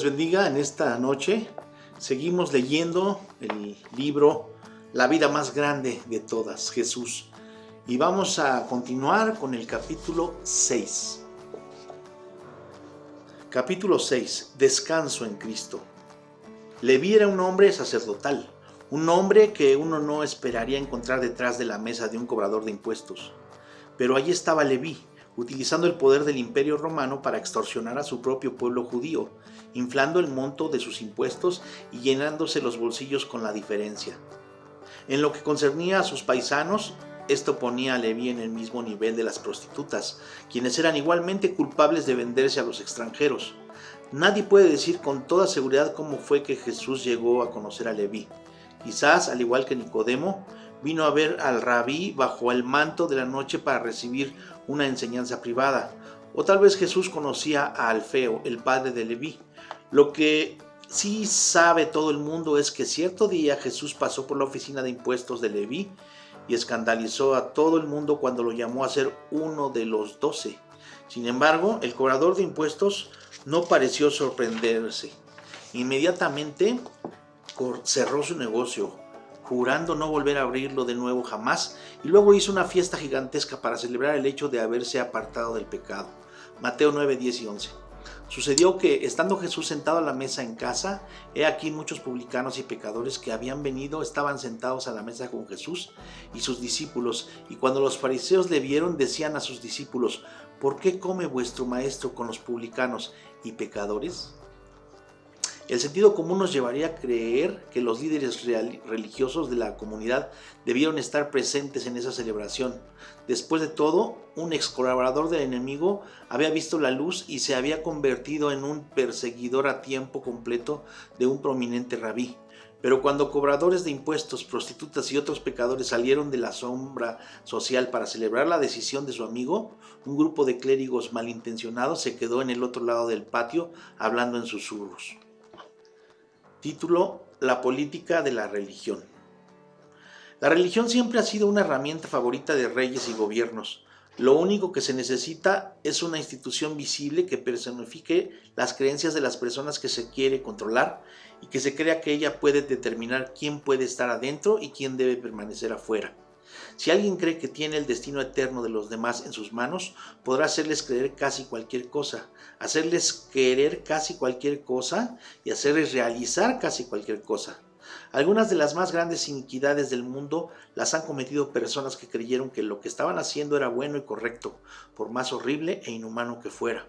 bendiga en esta noche. Seguimos leyendo el libro La vida más grande de todas, Jesús. Y vamos a continuar con el capítulo 6. Capítulo 6. Descanso en Cristo. Leví era un hombre sacerdotal, un hombre que uno no esperaría encontrar detrás de la mesa de un cobrador de impuestos. Pero allí estaba Leví, utilizando el poder del Imperio Romano para extorsionar a su propio pueblo judío, inflando el monto de sus impuestos y llenándose los bolsillos con la diferencia. En lo que concernía a sus paisanos, esto ponía a Leví en el mismo nivel de las prostitutas, quienes eran igualmente culpables de venderse a los extranjeros. Nadie puede decir con toda seguridad cómo fue que Jesús llegó a conocer a Leví. Quizás, al igual que Nicodemo, vino a ver al rabí bajo el manto de la noche para recibir una enseñanza privada. O tal vez Jesús conocía a Alfeo, el padre de Leví. Lo que sí sabe todo el mundo es que cierto día Jesús pasó por la oficina de impuestos de Leví y escandalizó a todo el mundo cuando lo llamó a ser uno de los 12. Sin embargo, el cobrador de impuestos no pareció sorprenderse. Inmediatamente cerró su negocio, jurando no volver a abrirlo de nuevo jamás, y luego hizo una fiesta gigantesca para celebrar el hecho de haberse apartado del pecado. Mateo 9, 10 y 11. Sucedió que, estando Jesús sentado a la mesa en casa, he aquí muchos publicanos y pecadores que habían venido estaban sentados a la mesa con Jesús y sus discípulos, y cuando los fariseos le vieron, decían a sus discípulos: ¿por qué come vuestro maestro con los publicanos y pecadores? El sentido común nos llevaría a creer que los líderes religiosos de la comunidad debieron estar presentes en esa celebración. Después de todo, un ex colaborador del enemigo había visto la luz y se había convertido en un perseguidor a tiempo completo de un prominente rabí. Pero cuando cobradores de impuestos, prostitutas y otros pecadores salieron de la sombra social para celebrar la decisión de su amigo, un grupo de clérigos malintencionados se quedó en el otro lado del patio hablando en susurros. Título: La política de la religión. La religión siempre ha sido una herramienta favorita de reyes y gobiernos. Lo único que se necesita es una institución visible que personifique las creencias de las personas que se quiere controlar y que se crea que ella puede determinar quién puede estar adentro y quién debe permanecer afuera. Si alguien cree que tiene el destino eterno de los demás en sus manos, podrá hacerles creer casi cualquier cosa, hacerles querer casi cualquier cosa y hacerles realizar casi cualquier cosa. Algunas de las más grandes iniquidades del mundo las han cometido personas que creyeron que lo que estaban haciendo era bueno y correcto, por más horrible e inhumano que fuera.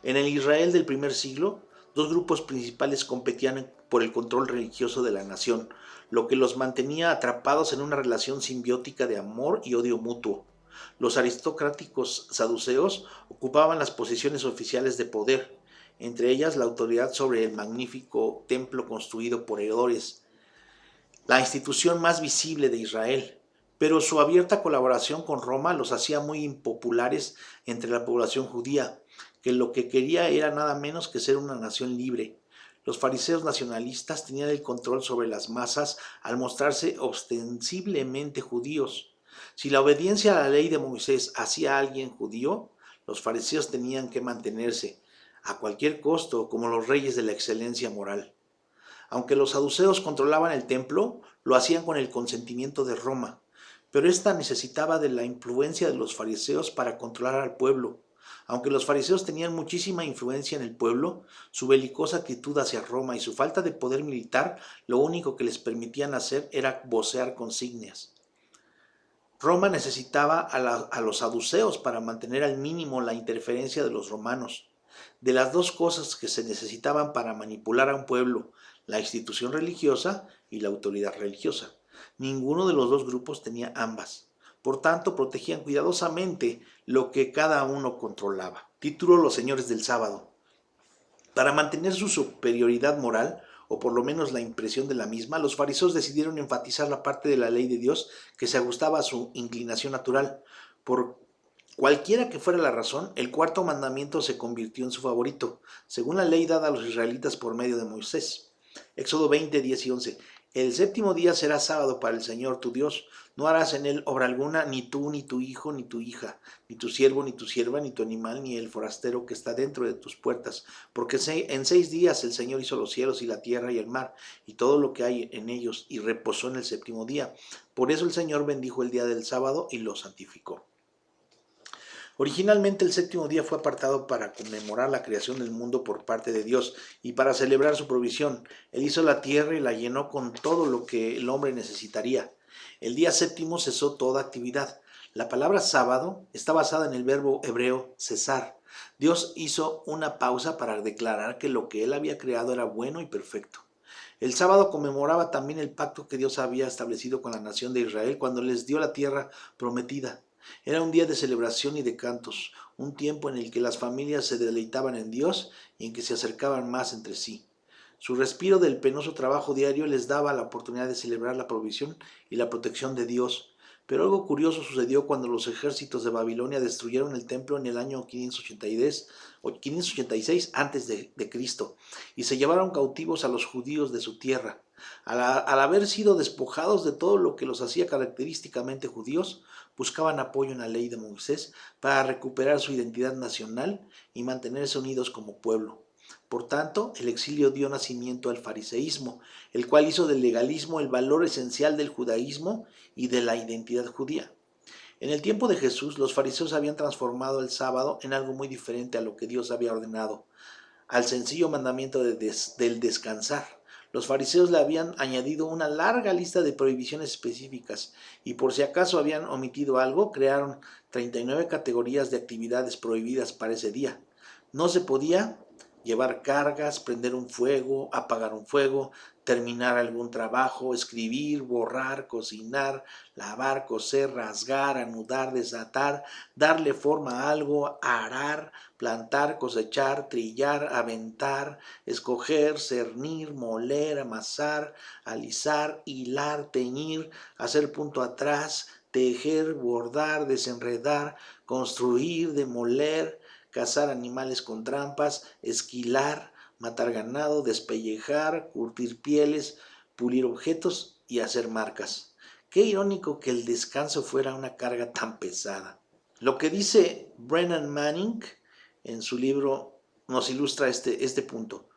En el Israel del primer siglo, dos grupos principales competían por el control religioso de la nación, lo que los mantenía atrapados en una relación simbiótica de amor y odio mutuo. Los aristocráticos saduceos ocupaban las posiciones oficiales de poder, entre ellas la autoridad sobre el magnífico templo construido por Herodes, la institución más visible de Israel, pero su abierta colaboración con Roma los hacía muy impopulares entre la población judía, que lo que quería era nada menos que ser una nación libre. Los fariseos nacionalistas tenían el control sobre las masas al mostrarse ostensiblemente judíos. Si la obediencia a la ley de Moisés hacía a alguien judío, los fariseos tenían que mantenerse, a cualquier costo, como los reyes de la excelencia moral. Aunque los saduceos controlaban el templo, lo hacían con el consentimiento de Roma, pero ésta necesitaba de la influencia de los fariseos para controlar al pueblo. Aunque los fariseos tenían muchísima influencia en el pueblo, su belicosa actitud hacia Roma y su falta de poder militar lo único que les permitían hacer era vocear consignas. Roma necesitaba a los saduceos para mantener al mínimo la interferencia de los romanos. De las dos cosas que se necesitaban para manipular a un pueblo, la institución religiosa y la autoridad religiosa, ninguno de los dos grupos tenía ambas. Por tanto, protegían cuidadosamente lo que cada uno controlaba. Título: Los señores del sábado. Para mantener su superioridad moral, o por lo menos la impresión de la misma, los fariseos decidieron enfatizar la parte de la ley de Dios que se ajustaba a su inclinación natural. Por cualquiera que fuera la razón, el cuarto mandamiento se convirtió en su favorito, según la ley dada a los israelitas por medio de Moisés. Éxodo 20, 10 y 11. El séptimo día será sábado para el Señor tu Dios. No harás en él obra alguna, ni tú, ni tu hijo, ni tu hija, ni tu siervo, ni tu sierva, ni tu animal, ni el forastero que está dentro de tus puertas. Porque en 6 días el Señor hizo los cielos y la tierra y el mar, y todo lo que hay en ellos, y reposó en el séptimo día. Por eso el Señor bendijo el día del sábado y lo santificó. Originalmente el séptimo día fue apartado para conmemorar la creación del mundo por parte de Dios y para celebrar su provisión. Él hizo la tierra y la llenó con todo lo que el hombre necesitaría. El día séptimo cesó toda actividad. La palabra sábado está basada en el verbo hebreo cesar. Dios hizo una pausa para declarar que lo que él había creado era bueno y perfecto. El sábado conmemoraba también el pacto que Dios había establecido con la nación de Israel cuando les dio la tierra prometida. Era un día de celebración y de cantos, un tiempo en el que las familias se deleitaban en Dios y en que se acercaban más entre sí. Su respiro del penoso trabajo diario les daba la oportunidad de celebrar la provisión y la protección de Dios. Pero algo curioso sucedió cuando los ejércitos de Babilonia destruyeron el templo en el año 586 a.C. y se llevaron cautivos a los judíos de su tierra. Al haber sido despojados de todo lo que los hacía característicamente judíos, buscaban apoyo en la ley de Moisés para recuperar su identidad nacional y mantenerse unidos como pueblo. Por tanto, el exilio dio nacimiento al fariseísmo, el cual hizo del legalismo el valor esencial del judaísmo y de la identidad judía. En el tiempo de Jesús, los fariseos habían transformado el sábado en algo muy diferente a lo que Dios había ordenado, al sencillo mandamiento del descansar. Los fariseos le habían añadido una larga lista de prohibiciones específicas y por si acaso habían omitido algo, crearon 39 categorías de actividades prohibidas para ese día. No se podía llevar cargas, prender un fuego, apagar un fuego, terminar algún trabajo, escribir, borrar, cocinar, lavar, coser, rasgar, anudar, desatar, darle forma a algo, arar, plantar, cosechar, trillar, aventar, escoger, cernir, moler, amasar, alisar, hilar, teñir, hacer punto atrás, tejer, bordar, desenredar, construir, demoler, cazar animales con trampas, esquilar, matar ganado, despellejar, curtir pieles, pulir objetos y hacer marcas. Qué irónico que el descanso fuera una carga tan pesada. Lo que dice Brennan Manning en su libro nos ilustra este punto.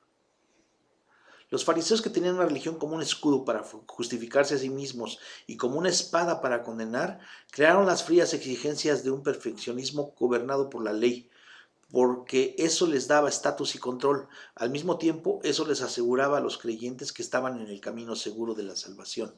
Los fariseos, que tenían una religión como un escudo para justificarse a sí mismos y como una espada para condenar, crearon las frías exigencias de un perfeccionismo gobernado por la ley, porque eso les daba estatus y control. Al mismo tiempo, eso les aseguraba a los creyentes que estaban en el camino seguro de la salvación.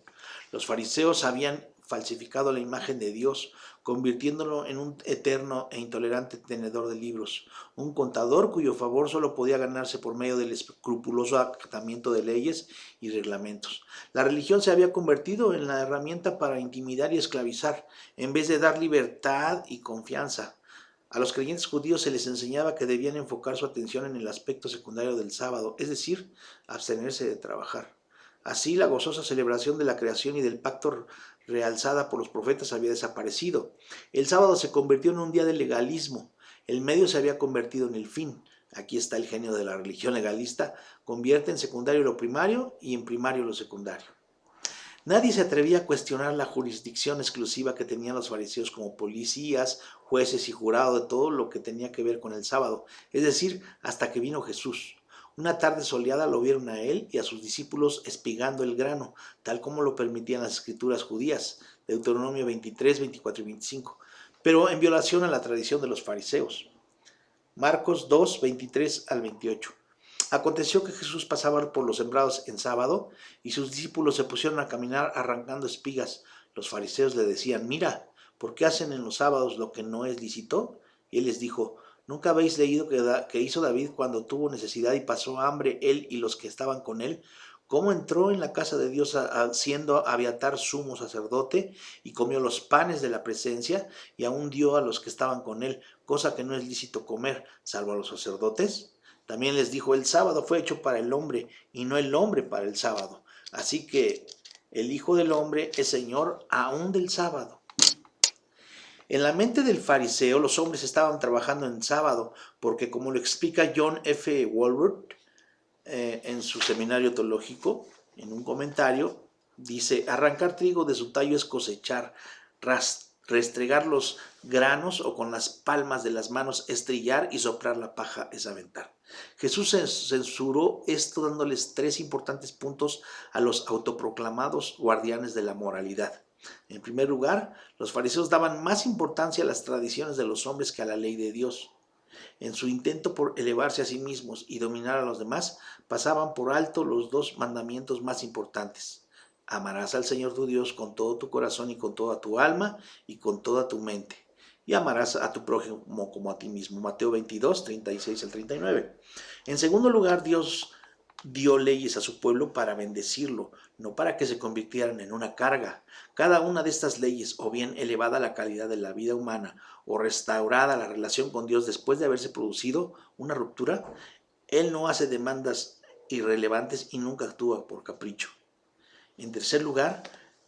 Los fariseos habían falsificado la imagen de Dios, convirtiéndolo en un eterno e intolerante tenedor de libros, un contador cuyo favor solo podía ganarse por medio del escrupuloso acatamiento de leyes y reglamentos. La religión se había convertido en la herramienta para intimidar y esclavizar, en vez de dar libertad y confianza. A los creyentes judíos se les enseñaba que debían enfocar su atención en el aspecto secundario del sábado, es decir, abstenerse de trabajar. Así, la gozosa celebración de la creación y del pacto realzada por los profetas había desaparecido. El sábado se convirtió en un día de legalismo. El medio se había convertido en el fin. Aquí está el genio de la religión legalista: convierte en secundario lo primario y en primario lo secundario. Nadie se atrevía a cuestionar la jurisdicción exclusiva que tenían los fariseos como policías, jueces y jurado de todo lo que tenía que ver con el sábado, es decir, hasta que vino Jesús. Una tarde soleada lo vieron a él y a sus discípulos espigando el grano, tal como lo permitían las escrituras judías, Deuteronomio 23, 24 y 25, pero en violación a la tradición de los fariseos. Marcos 2, 23 al 28. Aconteció que Jesús pasaba por los sembrados en sábado y sus discípulos se pusieron a caminar arrancando espigas. Los fariseos le decían: mira, ¿por qué hacen en los sábados lo que no es lícito? Y él les dijo: ¿nunca habéis leído que hizo David cuando tuvo necesidad y pasó hambre él y los que estaban con él? ¿Cómo entró en la casa de Dios siendo Abiatar sumo sacerdote y comió los panes de la presencia y aún dio a los que estaban con él, cosa que no es lícito comer, salvo a los sacerdotes? También les dijo: el sábado fue hecho para el hombre y no el hombre para el sábado. Así que el Hijo del Hombre es Señor aún del sábado. En la mente del fariseo, los hombres estaban trabajando en sábado, porque, como lo explica John F. Walworth en su seminario teológico, en un comentario, Dice, arrancar trigo de su tallo es cosechar, restregar los granos o con las palmas de las manos es trillar y soplar la paja es aventar. Jesús censuró esto dándoles tres importantes puntos a los autoproclamados guardianes de la moralidad. En primer lugar, los fariseos daban más importancia a las tradiciones de los hombres que a la ley de Dios. En su intento por elevarse a sí mismos y dominar a los demás, pasaban por alto los dos mandamientos más importantes. Amarás al Señor tu Dios con todo tu corazón y con toda tu alma y con toda tu mente. Y amarás a tu prójimo como a ti mismo. Mateo 22, 36 al 39. En segundo lugar, Dios dio leyes a su pueblo para bendecirlo, no para que se convirtieran en una carga. Cada una de estas leyes, o bien elevada la calidad de la vida humana, o restaurada la relación con Dios después de haberse producido una ruptura, Él no hace demandas irrelevantes y nunca actúa por capricho. En tercer lugar,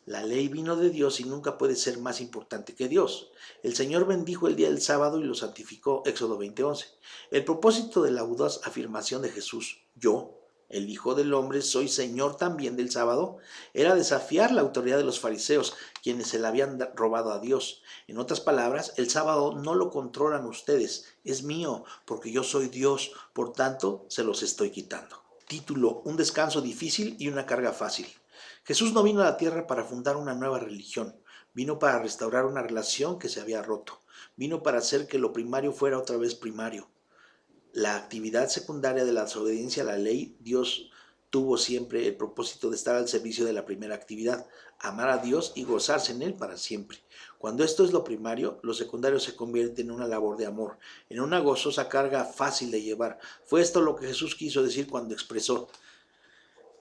la ley vino de Dios y nunca puede ser más importante que Dios. El Señor bendijo el día del sábado y lo santificó, Éxodo 20:11. El propósito de la audaz afirmación de Jesús, yo, el Hijo del Hombre, soy Señor también del sábado, era desafiar la autoridad de los fariseos, quienes se la habían robado a Dios. En otras palabras, el sábado no lo controlan ustedes, es mío, porque yo soy Dios, por tanto, se los estoy quitando. Título, un descanso difícil y una carga fácil. Jesús no vino a la tierra para fundar una nueva religión, vino para restaurar una relación que se había roto, vino para hacer que lo primario fuera otra vez primario. La actividad secundaria de la desobediencia a la ley, Dios tuvo siempre el propósito de estar al servicio de la primera actividad, amar a Dios y gozarse en Él para siempre. Cuando esto es lo primario, lo secundario se convierte en una labor de amor, en una gozosa carga fácil de llevar. Fue esto lo que Jesús quiso decir cuando expresó,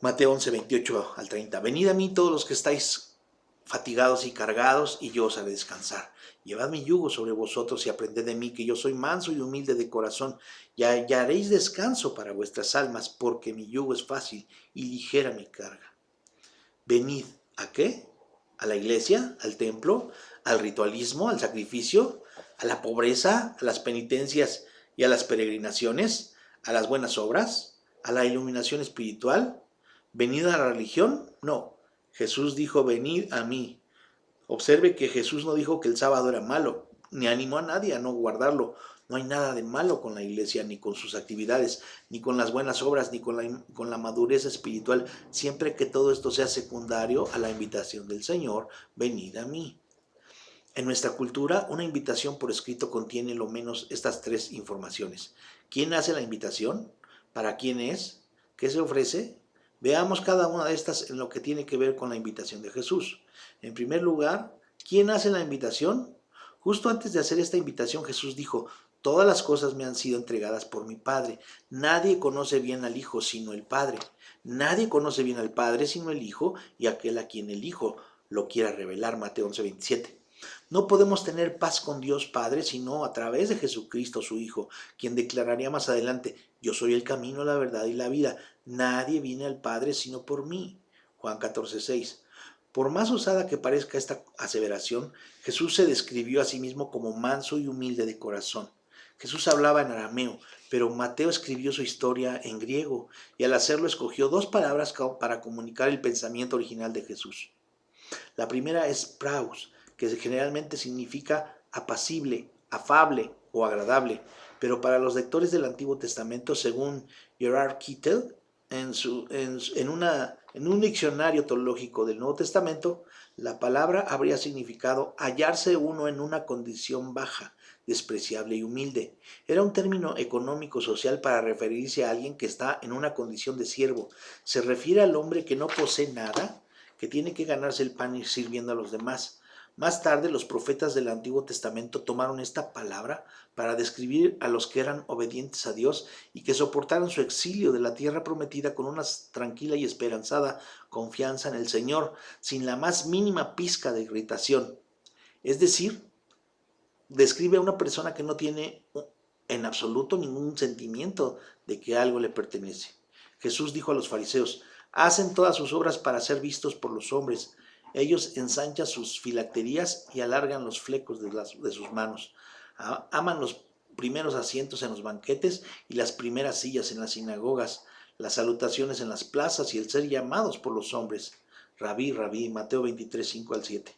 Mateo 11, 28 al 30. Venid a mí todos los que estáis fatigados y cargados, y yo os haré descansar. Llevad mi yugo sobre vosotros y aprended de mí, que yo soy manso y humilde de corazón, y hallaréis descanso para vuestras almas, porque mi yugo es fácil y ligera mi carga. Venid, ¿a qué? ¿A la iglesia? ¿Al templo? ¿Al ritualismo? ¿Al sacrificio? ¿A la pobreza? ¿A las penitencias y a las peregrinaciones? ¿A las buenas obras? ¿A la iluminación espiritual? ¿Venid a la religión? No. Jesús dijo, venid a mí. Observe que Jesús no dijo que el sábado era malo, ni animó a nadie a no guardarlo. No hay nada de malo con la iglesia, ni con sus actividades, ni con las buenas obras, ni con la madurez espiritual, siempre que todo esto sea secundario a la invitación del Señor, venid a mí. En nuestra cultura, una invitación por escrito contiene lo menos estas tres informaciones. ¿Quién hace la invitación? ¿Para quién es? ¿Qué se ofrece? Veamos cada una de estas en lo que tiene que ver con la invitación de Jesús. En primer lugar, ¿quién hace la invitación? Justo antes de hacer esta invitación, Jesús dijo, todas las cosas me han sido entregadas por mi Padre. Nadie conoce bien al Hijo sino el Padre. Nadie conoce bien al Padre sino el Hijo y aquel a quien el Hijo lo quiera revelar. Mateo 11:27. No podemos tener paz con Dios Padre sino a través de Jesucristo su Hijo, quien declararía más adelante, yo soy el camino, la verdad y la vida. Nadie viene al Padre sino por mí. Juan 14:6. Por más osada que parezca esta aseveración, Jesús se describió a sí mismo como manso y humilde de corazón. Jesús hablaba en arameo, pero Mateo escribió su historia en griego y al hacerlo escogió dos palabras para comunicar el pensamiento original de Jesús. La primera es praus, que generalmente significa apacible, afable o agradable, pero para los lectores del Antiguo Testamento, según Gerard Kittel, en un diccionario teológico del Nuevo Testamento, la palabra habría significado hallarse uno en una condición baja, despreciable y humilde. Era un término económico-social para referirse a alguien que está en una condición de siervo. Se refiere al hombre que no posee nada, que tiene que ganarse el pan y sirviendo a los demás. Más tarde, los profetas del Antiguo Testamento tomaron esta palabra para describir a los que eran obedientes a Dios y que soportaron su exilio de la tierra prometida con una tranquila y esperanzada confianza en el Señor, sin la más mínima pizca de irritación. Es decir, describe a una persona que no tiene en absoluto ningún sentimiento de que algo le pertenece. Jesús dijo a los fariseos, hacen todas sus obras para ser vistos por los hombres. Ellos ensanchan sus filacterías y alargan los flecos de sus manos. Aman los primeros asientos en los banquetes y las primeras sillas en las sinagogas, las salutaciones en las plazas y el ser llamados por los hombres. rabí, rabí, Mateo 23, 5 al 7.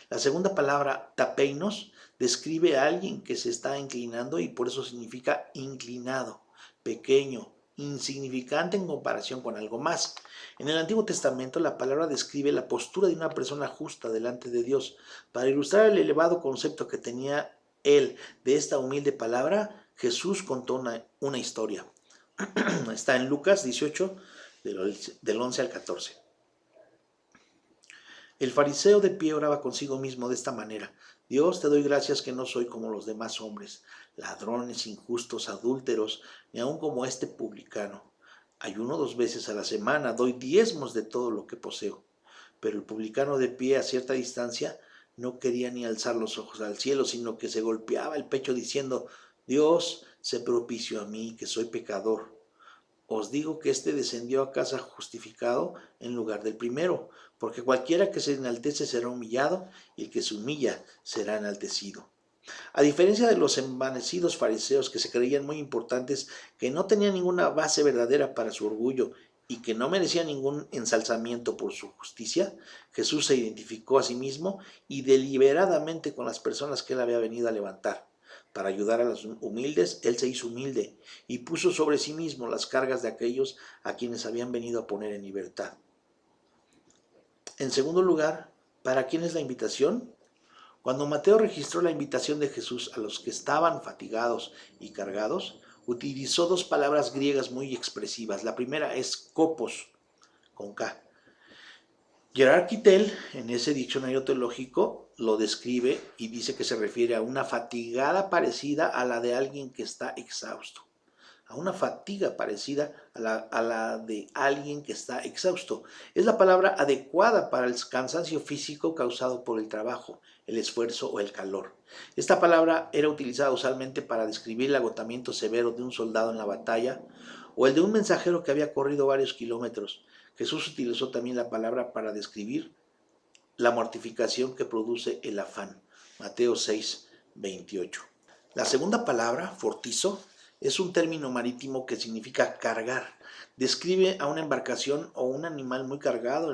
La segunda palabra, tapeinos, describe a alguien que se está inclinando y por eso significa inclinado, pequeño, insignificante en comparación con algo más. En el Antiguo Testamento la palabra describe la postura de una persona justa delante de Dios. Para ilustrar el elevado concepto que tenía él de esta humilde palabra, Jesús contó una historia. Está en Lucas 18, del 11 al 14. El fariseo de pie oraba consigo mismo de esta manera: Dios, te doy gracias que no soy como los demás hombres, ladrones, injustos, adúlteros, ni aun como este publicano. Ayuno 2 veces a la semana, doy diezmos de todo lo que poseo. Pero el publicano de pie a cierta distancia no quería ni alzar los ojos al cielo, sino que se golpeaba el pecho diciendo: Dios, sé propicio a mí, que soy pecador. Os digo que éste descendió a casa justificado en lugar del primero, porque cualquiera que se enaltece será humillado, y el que se humilla será enaltecido. A diferencia de los envanecidos fariseos que se creían muy importantes, que no tenían ninguna base verdadera para su orgullo y que no merecían ningún ensalzamiento por su justicia, Jesús se identificó a sí mismo y deliberadamente con las personas que él había venido a levantar. Para ayudar a los humildes, él se hizo humilde y puso sobre sí mismo las cargas de aquellos a quienes habían venido a poner en libertad. En segundo lugar, ¿para quién es la invitación? Cuando Mateo registró la invitación de Jesús a los que estaban fatigados y cargados, utilizó 2 palabras griegas muy expresivas. La primera es kopos, con K. Gerard Kittel, en ese diccionario teológico, lo describe y dice que se refiere a una fatigada parecida a la de alguien que está exhausto. A una fatiga parecida a la de alguien que está exhausto. Es la palabra adecuada para el cansancio físico causado por el trabajo, el esfuerzo o el calor. Esta palabra era utilizada usualmente para describir el agotamiento severo de un soldado en la batalla o el de un mensajero que había corrido varios kilómetros. Jesús utilizó también la palabra para describir la mortificación que produce el afán. Mateo 6, 28. La segunda palabra, fortizo, es un término marítimo que significa cargar. Describe a una embarcación o un animal muy cargado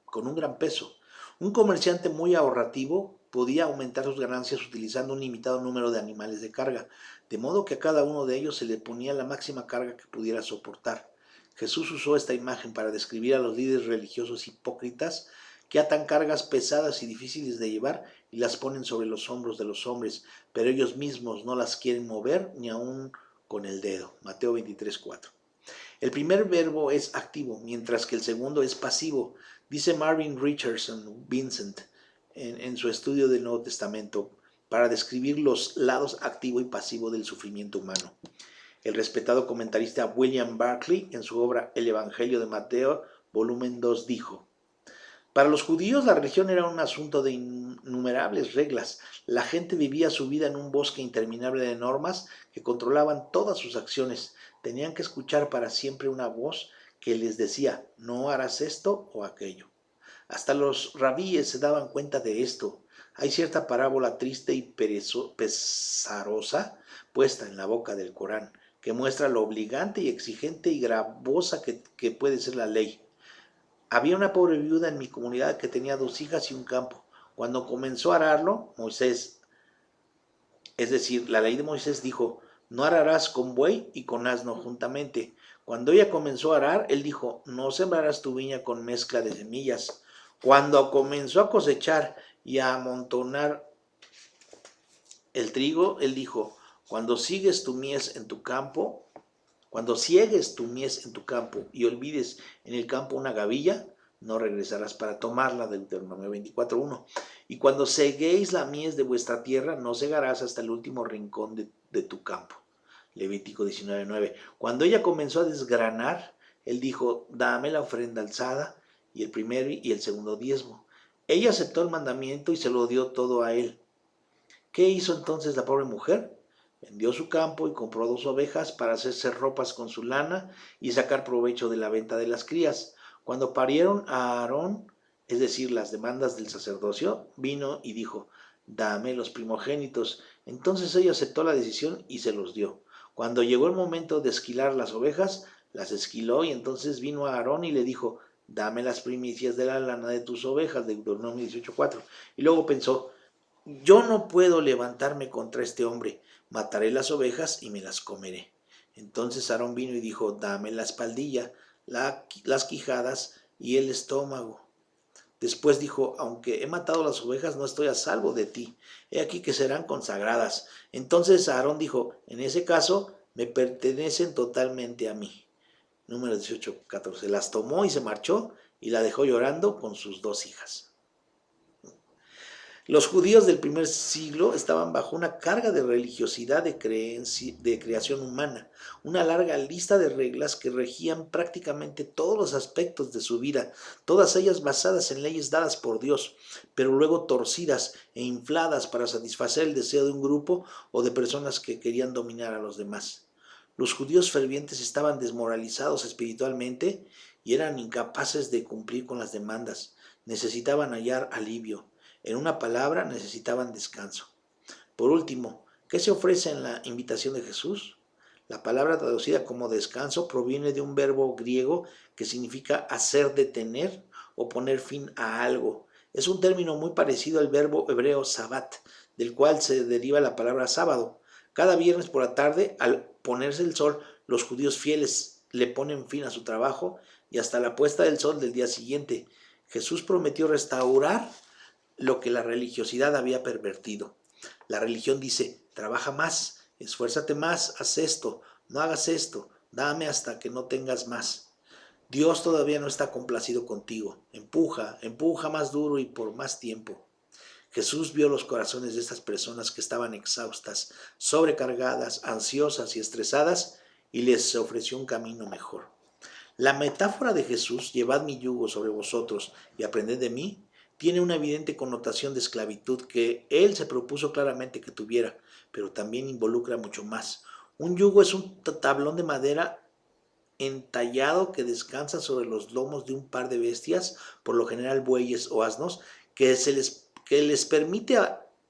con un gran peso. Un comerciante muy ahorrativo podía aumentar sus ganancias utilizando un limitado número de animales de carga, de modo que a cada uno de ellos se le ponía la máxima carga que pudiera soportar. Jesús usó esta imagen para describir a los líderes religiosos hipócritas que atan cargas pesadas y difíciles de llevar y las ponen sobre los hombros de los hombres, pero ellos mismos no las quieren mover ni aun con el dedo. Mateo 23, 4. El primer verbo es activo, mientras que el segundo es pasivo. Dice Marvin Richardson Vincent en su estudio del Nuevo Testamento para describir los lados activo y pasivo del sufrimiento humano. El respetado comentarista William Barclay, en su obra El Evangelio de Mateo, volumen 2, dijo: para los judíos la religión era un asunto de innumerables reglas. La gente vivía su vida en un bosque interminable de normas que controlaban todas sus acciones. Tenían que escuchar para siempre una voz que les decía: no harás esto o aquello. Hasta los rabíes se daban cuenta de esto. Hay cierta parábola triste y pesarosa puesta en la boca del Corán, que muestra lo obligante y exigente y gravosa que puede ser la ley. Había una pobre viuda en mi comunidad que tenía 2 hijas y un campo. Cuando comenzó a ararlo, Moisés, es decir, la ley de Moisés dijo: no ararás con buey y con asno juntamente. Cuando ella comenzó a arar, él dijo: no sembrarás tu viña con mezcla de semillas. Cuando comenzó a cosechar y a amontonar el trigo, él dijo: cuando sigues tu mies en tu campo, cuando ciegues tu mies en tu campo y olvides en el campo una gavilla, no regresarás para tomarla. Deuteronomio 24:1. Y cuando ceguéis la mies de vuestra tierra, no cegarás hasta el último rincón de tu campo. Levítico 19:9. Cuando ella comenzó a desgranar, él dijo: dame la ofrenda alzada y el primer y el segundo diezmo. Ella aceptó el mandamiento y se lo dio todo a él. ¿Qué hizo entonces la pobre mujer? Vendió su campo y compró 2 ovejas para hacerse ropas con su lana y sacar provecho de la venta de las crías. Cuando parieron a Aarón, es decir, las demandas del sacerdocio, vino y dijo: dame los primogénitos. Entonces ella aceptó la decisión y se los dio. Cuando llegó el momento de esquilar las ovejas, las esquiló y entonces vino a Aarón y le dijo: dame las primicias de la lana de tus ovejas, Deuteronomio 18:4. Y luego pensó, yo no puedo levantarme contra este hombre, mataré las ovejas y me las comeré. Entonces Aarón vino y dijo, dame la espaldilla, las quijadas y el estómago. Después dijo, aunque he matado las ovejas, no estoy a salvo de ti. He aquí que serán consagradas. Entonces Aarón dijo, en ese caso, me pertenecen totalmente a mí. Número 18:14. Las tomó y se marchó y la dejó llorando con sus 2 hijas. Los judíos del primer siglo estaban bajo una carga de religiosidad de creación humana, una larga lista de reglas que regían prácticamente todos los aspectos de su vida, todas ellas basadas en leyes dadas por Dios, pero luego torcidas e infladas para satisfacer el deseo de un grupo o de personas que querían dominar a los demás. Los judíos fervientes estaban desmoralizados espiritualmente y eran incapaces de cumplir con las demandas. Necesitaban hallar alivio. En una palabra, necesitaban descanso. Por último, ¿qué se ofrece en la invitación de Jesús? La palabra traducida como descanso proviene de un verbo griego que significa hacer detener o poner fin a algo. Es un término muy parecido al verbo hebreo sabat, del cual se deriva la palabra sábado. Cada viernes por la tarde, al ponerse el sol, los judíos fieles le ponen fin a su trabajo y hasta la puesta del sol del día siguiente. Jesús prometió restaurar lo que la religiosidad había pervertido. La religión dice, trabaja más, esfuérzate más, haz esto, no hagas esto, dame hasta que no tengas más. Dios todavía no está complacido contigo. Empuja, empuja más duro y por más tiempo. Jesús vio los corazones de estas personas que estaban exhaustas, sobrecargadas, ansiosas y estresadas y les ofreció un camino mejor. La metáfora de Jesús, llevad mi yugo sobre vosotros y aprended de mí, tiene una evidente connotación de esclavitud que él se propuso claramente que tuviera, pero también involucra mucho más. Un yugo es un tablón de madera entallado que descansa sobre los lomos de un par de bestias, por lo general bueyes o asnos, que les permite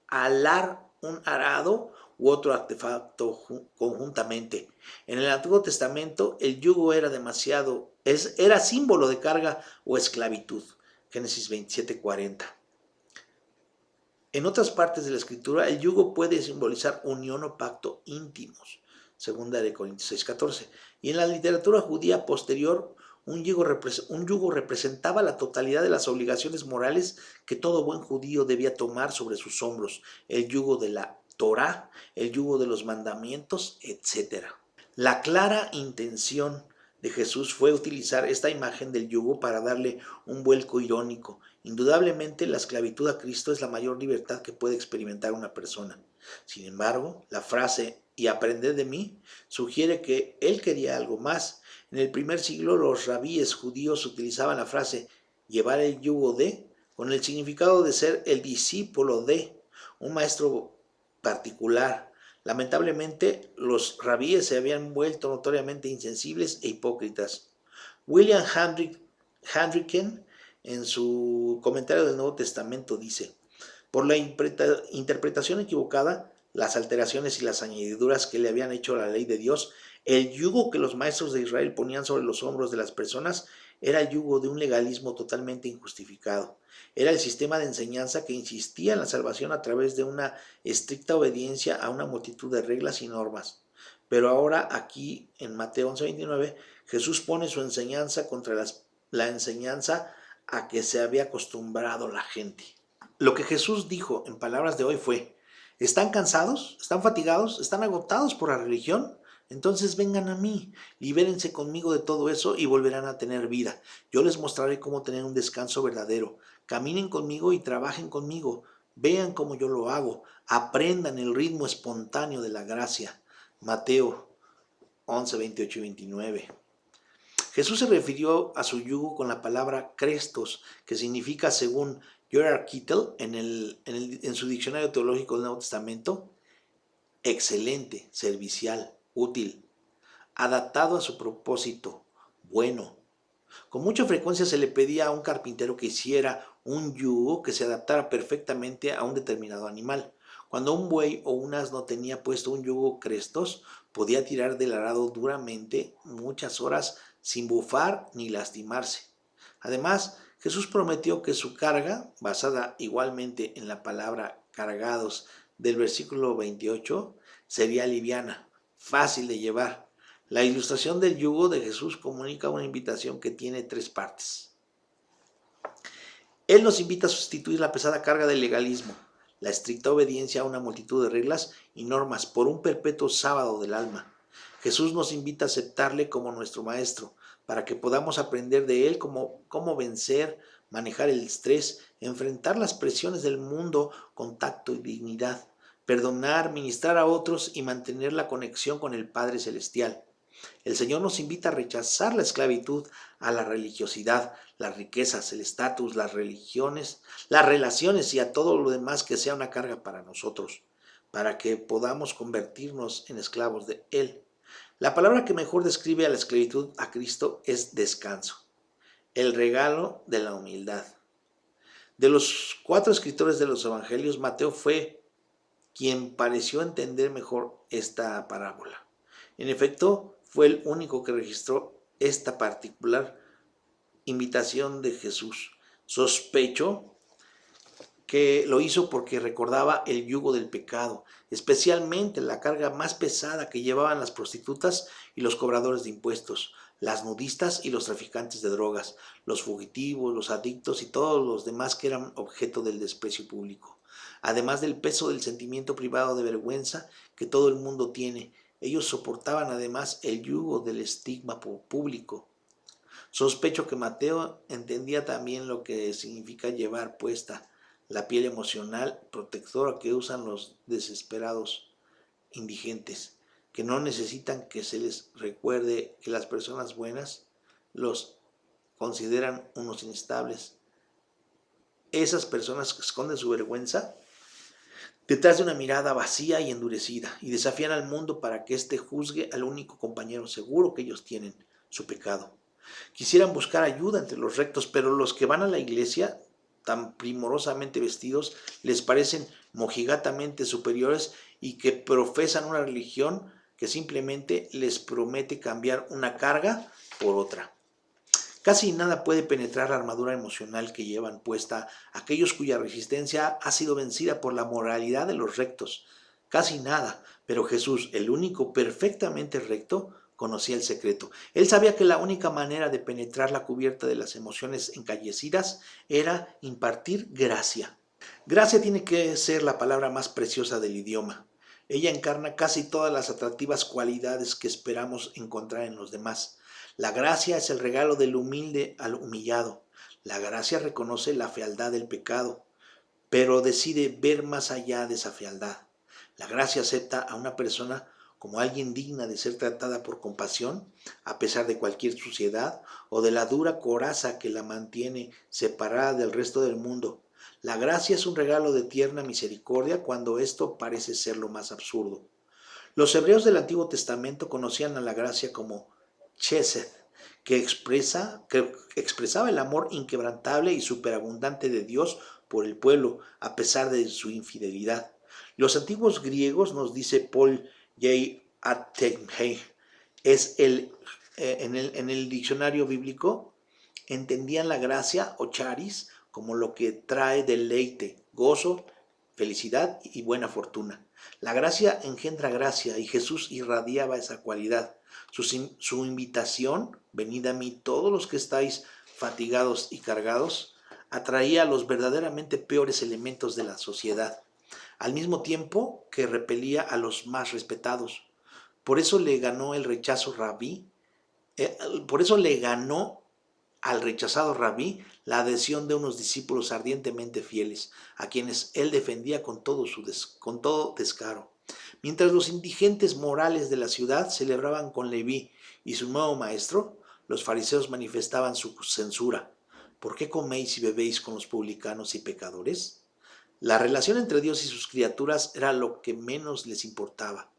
alar un arado u otro artefacto conjuntamente. En el Antiguo Testamento el yugo era símbolo de carga o esclavitud. Génesis 27:40. En otras partes de la Escritura, el yugo puede simbolizar unión o pacto íntimos. Segunda de Corintios 6:14. Y en la literatura judía posterior, un yugo representaba la totalidad de las obligaciones morales que todo buen judío debía tomar sobre sus hombros. El yugo de la Torá, el yugo de los mandamientos, etc. La clara intención de Jesús fue utilizar esta imagen del yugo para darle un vuelco irónico. Indudablemente, la esclavitud a Cristo es la mayor libertad que puede experimentar una persona. Sin embargo, la frase "y aprended de mí" sugiere que él quería algo más. En el primer siglo, los rabíes judíos utilizaban la frase "llevar el yugo de" con el significado de ser el discípulo de un maestro particular. Lamentablemente, los rabíes se habían vuelto notoriamente insensibles e hipócritas. William Handricken, en su comentario del Nuevo Testamento, dice: por la interpretación equivocada, las alteraciones y las añadiduras que le habían hecho a la ley de Dios, el yugo que los maestros de Israel ponían sobre los hombros de las personas era el yugo de un legalismo totalmente injustificado. Era el sistema de enseñanza que insistía en la salvación a través de una estricta obediencia a una multitud de reglas y normas. Pero ahora aquí en Mateo 11:29, Jesús pone su enseñanza contra la enseñanza a que se había acostumbrado la gente. Lo que Jesús dijo en palabras de hoy fue: ¿están cansados? ¿Están fatigados? ¿Están agotados por la religión? Entonces vengan a mí, libérense conmigo de todo eso y volverán a tener vida. Yo les mostraré cómo tener un descanso verdadero. Caminen conmigo y trabajen conmigo. Vean cómo yo lo hago. Aprendan el ritmo espontáneo de la gracia. Mateo 11, 28 y 29. Jesús se refirió a su yugo con la palabra Crestos, que significa, según Gerard Kittel, en su diccionario teológico del Nuevo Testamento, excelente, servicial, útil, adaptado a su propósito, bueno. Con mucha frecuencia se le pedía a un carpintero que hiciera un yugo que se adaptara perfectamente a un determinado animal. Cuando un buey o un asno tenía puesto un yugo Crestos, podía tirar del arado duramente muchas horas sin bufar ni lastimarse. Además, Jesús prometió que su carga, basada igualmente en la palabra cargados del versículo 28, sería liviana, fácil de llevar. La ilustración del yugo de Jesús comunica una invitación que tiene tres partes. Él nos invita a sustituir la pesada carga del legalismo, la estricta obediencia a una multitud de reglas y normas por un perpetuo sábado del alma. Jesús nos invita a aceptarle como nuestro maestro, para que podamos aprender de él cómo vencer, manejar el estrés, enfrentar las presiones del mundo con tacto y dignidad, perdonar, ministrar a otros y mantener la conexión con el Padre Celestial. El Señor nos invita a rechazar la esclavitud a la religiosidad, las riquezas, el estatus, las religiones, las relaciones y a todo lo demás que sea una carga para nosotros, para que podamos convertirnos en esclavos de Él. La palabra que mejor describe a la esclavitud a Cristo es descanso, el regalo de la humildad. De los 4 escritores de los evangelios, Mateo fue quien pareció entender mejor esta parábola. En efecto, fue el único que registró esta particular invitación de Jesús. Sospecho que lo hizo porque recordaba el yugo del pecado, especialmente la carga más pesada que llevaban las prostitutas y los cobradores de impuestos, las nudistas y los traficantes de drogas, los fugitivos, los adictos y todos los demás que eran objeto del desprecio público. Además del peso del sentimiento privado de vergüenza que todo el mundo tiene, ellos soportaban además el yugo del estigma público. Sospecho que Mateo entendía también lo que significa llevar puesta la piel emocional protectora que usan los desesperados indigentes, que no necesitan que se les recuerde que las personas buenas los consideran unos inestables. Esas personas que esconden su vergüenza detrás de una mirada vacía y endurecida y desafían al mundo para que éste juzgue al único compañero seguro que ellos tienen, su pecado. Quisieran buscar ayuda entre los rectos, pero los que van a la iglesia tan primorosamente vestidos les parecen mojigatamente superiores y que profesan una religión que simplemente les promete cambiar una carga por otra. Casi nada puede penetrar la armadura emocional que llevan puesta aquellos cuya resistencia ha sido vencida por la moralidad de los rectos. Casi nada, pero Jesús, el único perfectamente recto, conocía el secreto. Él sabía que la única manera de penetrar la cubierta de las emociones encallecidas era impartir gracia. Gracia tiene que ser la palabra más preciosa del idioma. Ella encarna casi todas las atractivas cualidades que esperamos encontrar en los demás. La gracia es el regalo del humilde al humillado. La gracia reconoce la fealdad del pecado, pero decide ver más allá de esa fealdad. La gracia acepta a una persona como alguien digna de ser tratada por compasión, a pesar de cualquier suciedad o de la dura coraza que la mantiene separada del resto del mundo. La gracia es un regalo de tierna misericordia cuando esto parece ser lo más absurdo. Los hebreos del Antiguo Testamento conocían a la gracia como chesed, que expresaba el amor inquebrantable y superabundante de Dios por el pueblo, a pesar de su infidelidad. Los antiguos griegos, nos dice Paul J. Attenborough, en el diccionario bíblico, entendían la gracia o charis como lo que trae deleite, gozo, felicidad y buena fortuna. La gracia engendra gracia y Jesús irradiaba esa cualidad. Su invitación, venid a mí todos los que estáis fatigados y cargados, atraía a los verdaderamente peores elementos de la sociedad, al mismo tiempo que repelía a los más respetados. Por eso le ganó el rechazo rabí, por eso le ganó al rechazado rabí la adhesión de unos discípulos ardientemente fieles, a quienes él defendía con todo descaro. Mientras los indigentes morales de la ciudad celebraban con Leví y su nuevo maestro, los fariseos manifestaban su censura. ¿Por qué coméis y bebéis con los publicanos y pecadores? La relación entre Dios y sus criaturas era lo que menos les importaba.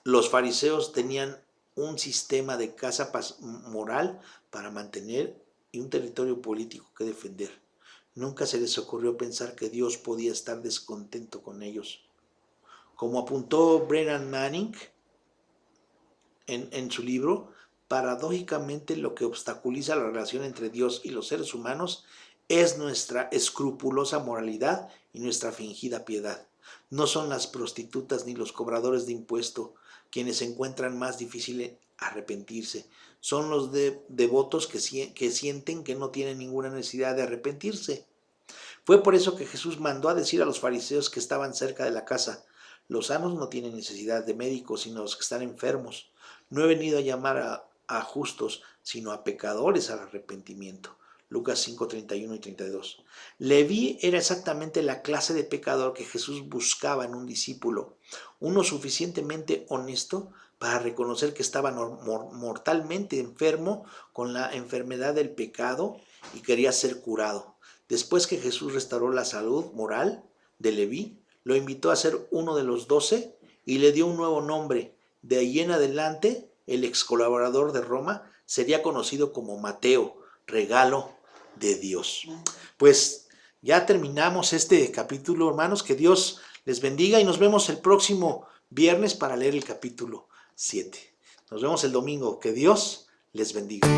Los fariseos tenían un sistema de casa moral para mantener y un territorio político que defender. Nunca se les ocurrió pensar que Dios podía estar descontento con ellos. Como apuntó Brennan Manning en su libro, paradójicamente lo que obstaculiza la relación entre Dios y los seres humanos es nuestra escrupulosa moralidad y nuestra fingida piedad. No son las prostitutas ni los cobradores de impuesto quienes encuentran más difícil arrepentirse. Son los devotos que sienten que no tienen ninguna necesidad de arrepentirse. Fue por eso que Jesús mandó a decir a los fariseos que estaban cerca de la casa: los sanos no tienen necesidad de médicos, sino los que están enfermos. No he venido a llamar a justos, sino a pecadores al arrepentimiento. Lucas 5, 31 y 32. Leví era exactamente la clase de pecador que Jesús buscaba en un discípulo, uno suficientemente honesto para reconocer que estaba mortalmente enfermo con la enfermedad del pecado y quería ser curado. Después que Jesús restauró la salud moral de Leví, lo invitó a ser uno de los 12 y le dio un nuevo nombre. De ahí en adelante, el ex colaborador de Roma sería conocido como Mateo, regalo de Dios. Pues ya terminamos este capítulo, hermanos. Que Dios les bendiga y nos vemos el próximo viernes para leer el capítulo 7. Nos vemos el domingo. Que Dios les bendiga.